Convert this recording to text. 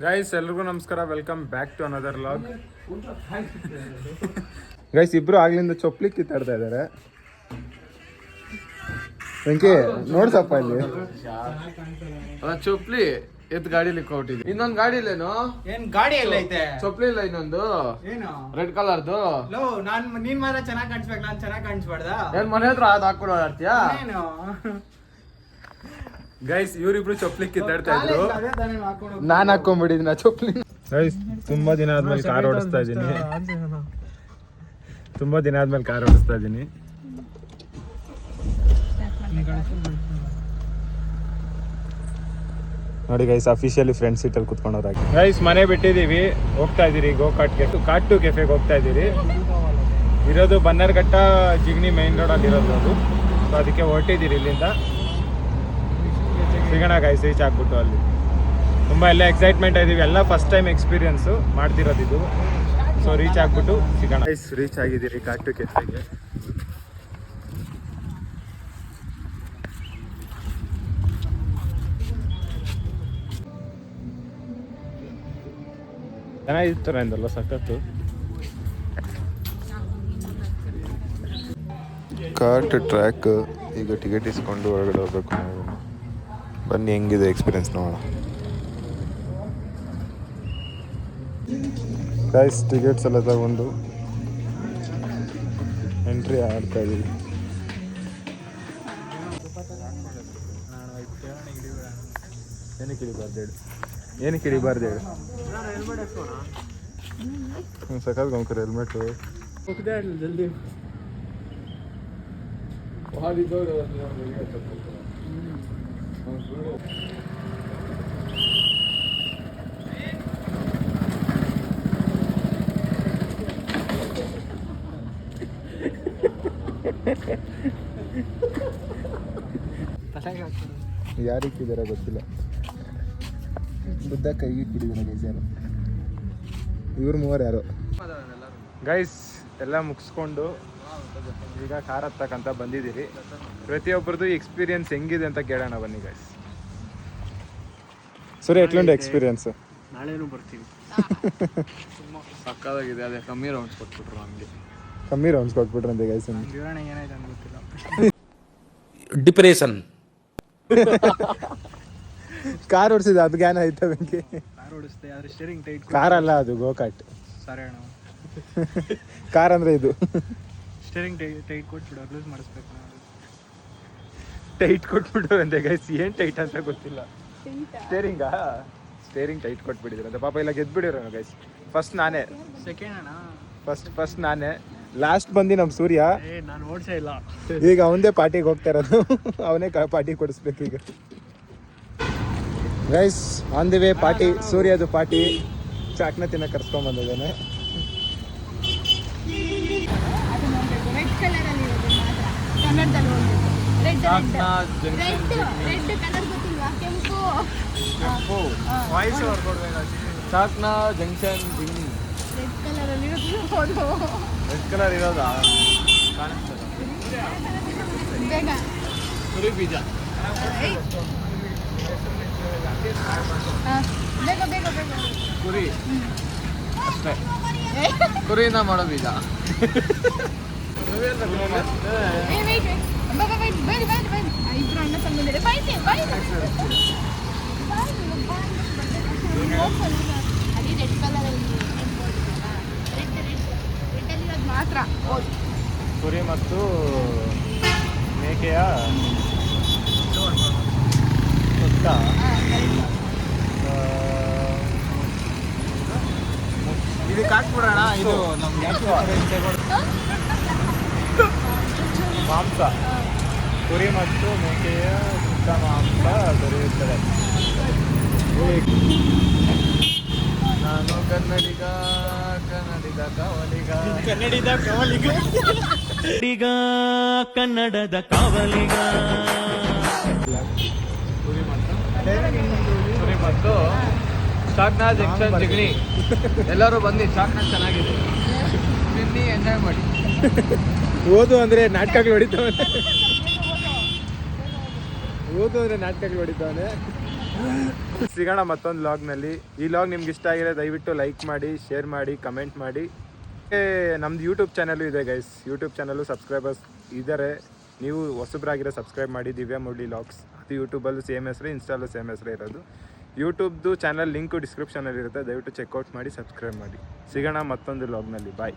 Guys ಎಲ್ರಿಗೂ ನಮಸ್ಕಾರ, welcome back to another vlog. Guys ಇಬ್ರು ಆಗ್ಲಿಂದ ಚೊಪ್ಲಿ ಕಿತ್ತಾಡ್ತಾ ಇದಾರೆ. ವೆಂಕಿ ನೋಡ್ಸಪ್ಪ ಇಲ್ಲಿ ಚೊಪ್ಲಿ ಎತ್ ಗಾಡಿಲಿ ಕೊಟ್ಟಿದ್ವಿ. ಇನ್ನೊಂದ್ ಗಾಡಿ ಇಲ್ಲೇನು? ಏನ್ ಗಾಡಿ ಎಲ್ಲ ಐತೆ? ಚೊಪ್ಲಿ ಇಲ್ಲ ಇನ್ನೊಂದು ಏನು ರೆಡ್ ಕಲರ್ದು. ನೀನ್ ಮಾತ್ರ ಚೆನ್ನಾಗ್ ಕಾಣಿಸ್ಬೇಕು, ನಾನ್ ಚೆನ್ನಾಗ್ ಕಾಣಿಸ್ಬಾರ್ದ? ಏನ್ ಮನೆ ಹತ್ರ ಅದ್ ಹಾಕೊಂಡು ಓಡಾಡ್ತೀಯಾ? ಏನು ಗೈಸ್ ಇವರಿಬ್ರು ಚೊಪ್ಲಿ ಕಿತ್ತಾಡ್ತಾ ಇದ್ರು. ಅದೇ ತಾನೇ ಹಾಕೊಂಡು ನಾನ್ ಹಾಕೊಂಡ್ಬಿಟ್ಟಿದ್ನ ಚೊಪ್ಲಿ. ಗೈಸ್ ತುಂಬಾ ದಿನ ಆದ್ಮೇಲೆ ಕಾರ್ ಓಡಿಸ್ತಾ ಇದೀನಿ. ನೋಡಿ ಗೈಸ್, ಅಫಿಷಿಯಲಿ ಫ್ರೆಂಡ್ ಸೀಟ್ ಅಲ್ಲಿ ಕುತ್ಕೊಂಡವ್ರಾಗಿ. ಗೈಸ್ ಮನೆ ಬಿಟ್ಟಿದೀವಿ, ಹೋಗ್ತಾ ಇದೀರಿ ಗೋಕಾಟ್ಗೆ. ಕಾಟು ಕೆಫೆಗೆ ಹೋಗ್ತಾ ಇದೀರಿ. ಇರೋದು ಬನ್ನರ್ಘಟ್ಟ ಜಿಗ್ನಿ ಮೈನ್ ರೋಡ್ ಅಲ್ಲಿ ಇರೋದು ಅದು. ಸೊ ಅದಕ್ಕೆ ಹೊರಟಿದ್ದೀರಿ ಇಲ್ಲಿಂದ. ಸಿಗೋಣ ಗೈಸ್ ರೀಚ್ ಆಗ್ಬಿಟ್ಟು ಅಲ್ಲಿ. ತುಂಬ ಎಲ್ಲ ಎಕ್ಸೈಟ್ಮೆಂಟ್ ಇದೀವಿ, ಎಲ್ಲ ಫಸ್ಟ್ ಟೈಮ್ ಎಕ್ಸ್ಪೀರಿಯನ್ಸು ಮಾಡ್ತಿರೋದು ಇದು. ಸೊ ರೀಚ್ ಆಗ್ಬಿಟ್ಟು ಸಿಗೋಣ. ಗೈಸ್ ರೀಚ್ ಆಗಿದ್ದೀರಿ ಕಾಟು ಕೆಫೆಗೆ. ಚೆನ್ನಾಗಿತ್ತು ಅಂದಲ್ಲ, ಸಖತ್ತು. Cart track. ಈಗ ಟಿಕೆಟ್ ಇಸ್ಕೊಂಡು ಹೊರಗಡೆ ಹೋಗ್ಬೇಕು ನಾವು. ಬನ್ನಿ ಹೆಂಗಿದೆ ಎಕ್ಸ್ಪೀರಿಯನ್ಸ್ ನೋಡೋಣ. ಗೈಸ್ ಟಿಕೆಟ್ಸ್ ಎಲ್ಲ ತಗೊಂಡು ಎಂಟ್ರಿ ಆಡ್ತಾ ಇದೀವಿ. ಏನಕ್ಕೆ ಹಿಡಿಬಾರ್ದು ಹೇಳು. ಸಕಾಲ್ ಗೊಂಕರ್ ಹೆಲ್ಮೆಟು. ಜಲ್ದಿ ಯಾರಿಕ್ಕಿದಾರ ಗೊತ್ತಿಲ್ಲ. ಬುದ್ಧ ಕೈಗೆ ಇಟ್ಟಿದ್ದಾನೆ ಗೈಸ್ ಯಾರು. ಇವ್ರು ಮೂವರು ಯಾರು. ಗೈಸ್ ಎಲ್ಲ ಮುಗಿಸ್ಕೊಂಡು ಈಗ ಕಾರ್ ಹತ್ತಕ್ಕಂತ ಬಂದಿದ್ದೀರಿ. ಪ್ರತಿಯೊಬ್ಬರದು ಎಕ್ಸ್ಪೀರಿಯನ್ಸ್ ಹೆಂಗಿದೆ ಅಂತ ಕೇಳೋಣ ಬನ್ನಿ ಗೈಸ್. ಸರಿ, ಎಟ್ಲುಂಟು ಎಕ್ಸ್ಪೀರಿಯನ್ಸ್? ನಾಳೆನೂ ಬರ್ತೀವಿ. ಸಕ್ಕದಾಗಿದೆ. ಅದೇ ಕಮ್ಮಿ ರೌಂಡ್ಸ್ ಕೊಟ್ಬಿಟ್ರು ನಮ್ಗೆ. ಕಮ್ಮಿ ರೌಂಡ್ಸ್ ಕೊಟ್ಬಿಟ್ರಂತೆ ಗೈಸ್. ವಿವರಣೆ ಏನಾಯ್ತು ಅಂತ ಗೊತ್ತಿಲ್ಲ. ಡಿಪ್ರೆಷನ್. ಕಾರ್ ಓಡಿಸಿದ ಅದು ಜ್ಞಾನ ಆಯ್ತಾ ಬೆಂಕಿ? ಕಾರ್ ಓಡಿಸ್ತೆ, ಆದ್ರೆ ಸ್ಟೇರಿಂಗ್ ಟೈಟ್. ಕಾರ್ ಅಲ್ಲ ಅದು, ಗೋಕಾಟ್. ಸರಿ ಅಣ್ಣ, ಕಾರ್ ಅಂದ್ರೆ ಇದು. ಸ್ಟೇರಿಂಗ್ ಟೈಟ್ ಕೊಟ್ಬಿಡು, ಲೂಸ್ ಮಾಡಿಸ್ಬೇಕು. ಟೈಟ್ ಕೊಟ್ಬಿಟ್ಟು ಅಂತೆ ಗೈಸ್. ಏನ್ ಟೈಟ್ ಅಂತ ಗೊತ್ತಿಲ್ಲ. ಸ್ಟೇರಿಂಗ್ ಟೈಟ್ ಕೊಟ್ಬಿಟ್ಟಿದ್ರಂತೆ ಪಾಪ. ಇಲ್ಲ ಗೆದ್ಬಿಡಿರೋ ಗೈಸ್. ಫಸ್ಟ್ ನಾನೇ, ಸೆಕೆಂಡ್ ಅಣ್ಣ. ಫಸ್ಟ್ ನಾನೇ, ಲಾಸ್ಟ್ ಬಂದು ನಮ್ಮ ಸೂರ್ಯ. ನಾನು ಓಡ್ಸೇ ಇಲ್ಲ. ಈಗ ಅವನದೇ ಪಾರ್ಟಿಗೆ ಹೋಗ್ತಾ ಇರೋದು. ಅವನೇ ಪಾರ್ಟಿ ಕೊಡಿಸ್ಬೇಕು ಈಗ. Guys on the way party, ಸೂರ್ಯದು ಪಾರ್ಟಿ. ಚಾಕ್ನ ತಿನ್ನ ಕರ್ಸ್ಕೊಂಡ್ ಬಂದಿದ್ದಾನೆ. ರೆಡ್ ಕಲರ್ ಅಲ್ಲಿ ಇರೋದು ಮಾತ್ರ ಕನ್ನಡದಲ್ಲಿ ಹೋಗ್ಬೇಕು. ರೆಡ್ ಕಲರ್ ಗೊತ್ತಿಲ್ವಾ? ಕೆಂಪು ವಾಯ್ಸ್ ಅವ್ರು ಕೊಡ್ಬೇಕು. ಚಾಕ್ನಾ ಜಂಕ್ಷನ್ ಜಿಗ್ನಿ. ರೆಡ್ ಕಲರ್ ಅಲ್ಲಿ ಇರೋದು. ರೆಡ್ ಕಲರ್ ಇರೋದಾ? ಕಾಣಿಸ್ತದ ಬೇಗ ಕುರಿ ಬೀಜ. ಬೇಗ ಬೇಗ ಬೇಗ ಕುರಿ ಅಷ್ಟೇ. ಕುರಿಯಿಂದ ಮಾಡೋ ಬೀಜ. ಇಬ್ರು ಅಣ್ಣ ತಂದಿದ್ದಾರೆ. ಅದೇ ರೆಡ್ ಕಲರ್ ಅಲ್ಲಿ ರೆಡ್ ಅಲ್ಲಿ ಇರೋದು ಮಾತ್ರ. ಕುರಿ ಮತ್ತು ಮೇಕೆಯ ಸುತ್ತ ಇದಕ್ಕೆ ಹಾಕ್ಬಿಡೋಣ. ಇದು ನಮ್ಗೆ ಮಾಂಸ, ಕುರಿ ಮತ್ತು ಮೇಕೆಯ ಸುತ್ತ ಮಾಂಸ ದೊರೆಯುತ್ತದೆ. ನಾನು ಕನ್ನಡಿಗ ಕನ್ನಡದ ಕಾವಲಿಗ. ಕುರಿ ಮತ್ತು ಚಾಕ್ನಾ ಜಂಕ್ಷನ್ ಜಿಗ್ನಿ. ಎಲ್ಲರೂ ಬಂದು ಚಾಕ್ನಾ ಚೆನ್ನಾಗಿದೆ, ತಿನ್ನಿ ಎಂಜಾಯ್ ಮಾಡಿ. ಓದು ಅಂದ್ರೆ ನಾಟಕಗಳು ಹೊಡಿತಾವನೆ. ಓದು ಅಂದ್ರೆ ನಾಟಕಗಳು ಹೊಡಿತಾವನೆ. ಸಿಗೋಣ ಮತ್ತೊಂದು ಲಾಗ್ನಲ್ಲಿ. ಈ ಲಾಗ್ ನಿಮ್ಗೆ ಇಷ್ಟ ಆಗಿದ್ರೆ ದಯವಿಟ್ಟು ಲೈಕ್ ಮಾಡಿ, ಶೇರ್ ಮಾಡಿ, ಕಮೆಂಟ್ ಮಾಡಿ. ನಮ್ದು ಯೂಟ್ಯೂಬ್ ಚಾನಲು ಇದೆ ಗೈಸ್. ಯೂಟ್ಯೂಬ್ ಚಾನಲು ಸಬ್ಸ್ಕ್ರೈಬರ್ಸ್ ಇದ್ದಾರೆ. ನೀವು ಹೊಸಬ್ರಾಗಿರೋ ಸಬ್ಸ್ಕ್ರೈಬ್ ಮಾಡಿ, ದಿವ್ಯಾ ಮುರಳಿ ಲಾಗ್ಸ್. ಅದು ಯೂಟ್ಯೂಬಲ್ಲೂ ಸೇಮ್ ಹೆಸರೇ, ಇನ್ಸ್ಟಾಲ್ಲೂ ಸೇಮ್ ಹೆಸರೇ ಇರೋದು. ಯೂಟ್ಯೂಬ್ದು ಚಾನಲ್ ಲಿಂಕು ಡಿಸ್ಕ್ರಿಪ್ಷನಲ್ಲಿ ಇರುತ್ತೆ. ದಯವಿಟ್ಟು ಚೆಕ್ಔಟ್ ಮಾಡಿ, ಸಬ್ಸ್ಕ್ರೈಬ್ ಮಾಡಿ. ಸಿಗೋಣ ಮತ್ತೊಂದು ಲಾಗ್ನಲ್ಲಿ. ಬಾಯ್.